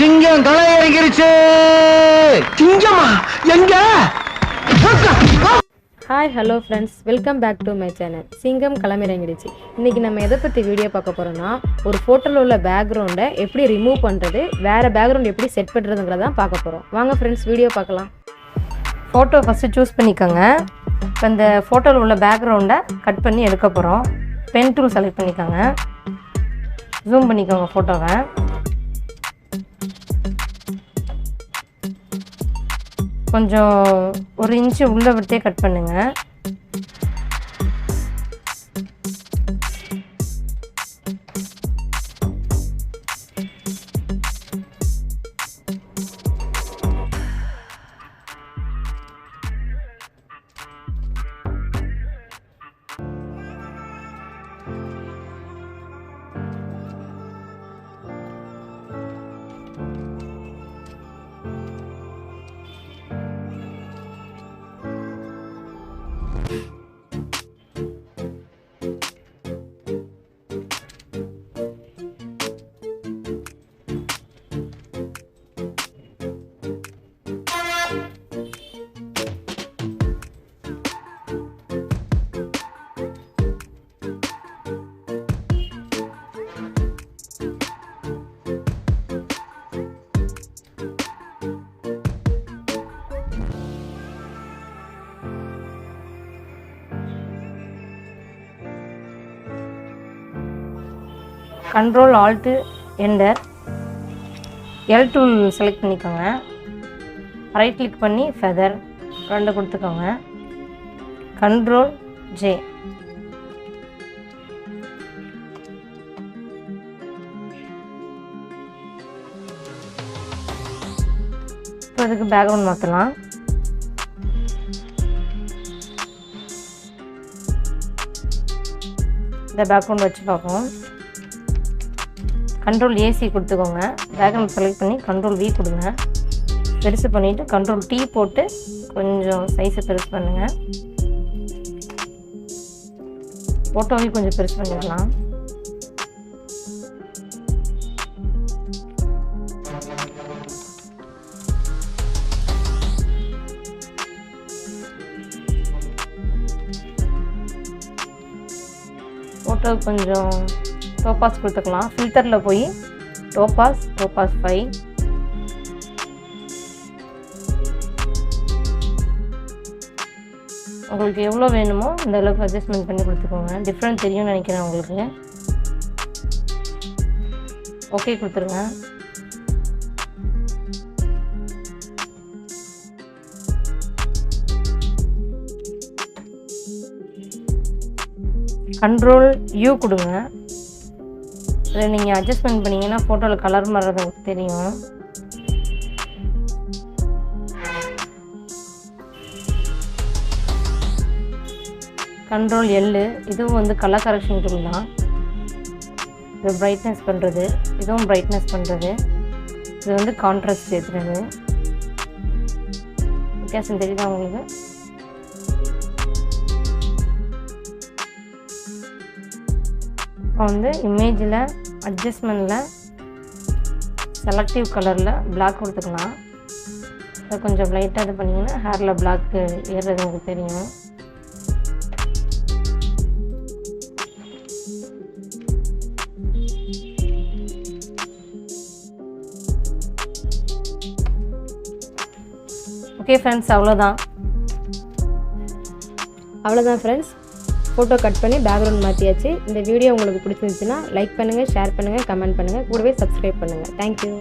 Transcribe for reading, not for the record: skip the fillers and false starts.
சிங்கம் களை இறங்கிருச்சு. சிங்கமா எங்க? Hi hello friends, welcome back to my channel. சிங்கம் களமிறங்கிடுச்சு. இன்றைக்கி நம்ம எதை பற்றி வீடியோ பார்க்க போகிறோன்னா, ஒரு ஃபோட்டோவில் உள்ள பேக்ரவுண்டை எப்படி ரிமூவ் பண்ணுறது, வேறு பேக்ரவுண்ட் எப்படி செட் பண்ணுறதுங்கிறதான் பார்க்க போகிறோம். வாங்க ஃப்ரெண்ட்ஸ், வீடியோ பார்க்கலாம். ஃபோட்டோ ஃபஸ்ட்டு சூஸ் பண்ணிக்கோங்க. இப்போ இந்த ஃபோட்டோவில் உள்ள பேக்ரவுண்டை கட் பண்ணி எடுக்க போகிறோம். பென் டூல் செலக்ட் பண்ணிக்கோங்க. ஜூம் பண்ணிக்கோங்க ஃபோட்டோவை. கொஞ்சம் 1 இன்ச்சு உள்ளே விட்டே கட் பண்ணுங்கள். Control alt enter L tool select பண்ணிக்கோங்க. ரைட் கிளிக் பண்ணி ஃபெதர் 2 கொடுத்துக்கோங்க. Control J. இப்போ அதுக்கு பேக்ரவுண்ட் மாற்றலாம். இந்த பேக்ரவுண்ட் வச்சு பார்ப்போம். கண்ட்ரோல் ஏசி கொடுத்துக்கோங்க. பேக்ரவுண்ட் செலக்ட் பண்ணி கண்ட்ரோல் வி கொடுங்க. பெருசு பண்ணிவிட்டு கண்ட்ரோல் டி போட்டு கொஞ்சம் சைஸை பெருசு பண்ணுங்கள். ஃபோட்டோவை கொஞ்சம் பெருசு பண்ணிக்கலாம். ஃபோட்டோ கொஞ்சம் டோபாஸ் கொடுத்துக்கலாம். ஃபில்டரில் போய் டோபாஸ் 5 உங்களுக்கு எவ்வளோ வேணுமோ அந்த அளவுக்கு அட்ஜஸ்ட்மெண்ட் பண்ணி கொடுத்துக்கோங்க. டிஃப்ரெண்ட் தெரியும்னு நினைக்கிறேன் உங்களுக்கு. ஓகே கொடுத்துருங்க. கண்ட்ரோல் யூ கொடுங்க. இதை நீங்கள் அட்ஜஸ்ட்மெண்ட் பண்ணிங்கன்னா ஃபோட்டோவில் கலர் மாறுறது உங்களுக்கு தெரியும். கண்ட்ரோல் எல்லு, இதுவும் வந்து கலர் கரெக்ஷன் டூல் தான். இது பிரைட்னஸ் பண்ணுறது, இதுவும் பிரைட்னஸ் பண்ணுறது. இது வந்து கான்ட்ராஸ்ட் ஏற்றுறது. வித்தியாசம் தெரியுதா உங்களுக்கு? இப்போ வந்து இமேஜில் அட்ஜஸ்ட்மெண்ட்டில் செலக்டிவ் கலரில் பிளாக் கொடுத்துக்கலாம். அதை கொஞ்சம் லைட்டாக இது பண்ணிங்கன்னா ஹேரில் பிளாக்கு ஏறுறது உங்களுக்கு தெரியும். ஓகே ஃப்ரெண்ட்ஸ், அவ்வளோதான் ஃப்ரெண்ட்ஸ். ஃபோட்டோ கட் பண்ணி பேக்ரவுண்ட் மாற்றியாச்சு. இந்த வீடியோ உங்களுக்கு பிடிச்சிருந்துச்சுன்னா லைக் பண்ணுங்கள், ஷேர் பண்ணுங்கள், கமெண்ட் பண்ணுங்கள், கூடவே சப்ஸ்கிரைப் பண்ணுங்கள். தேங்க்யூ.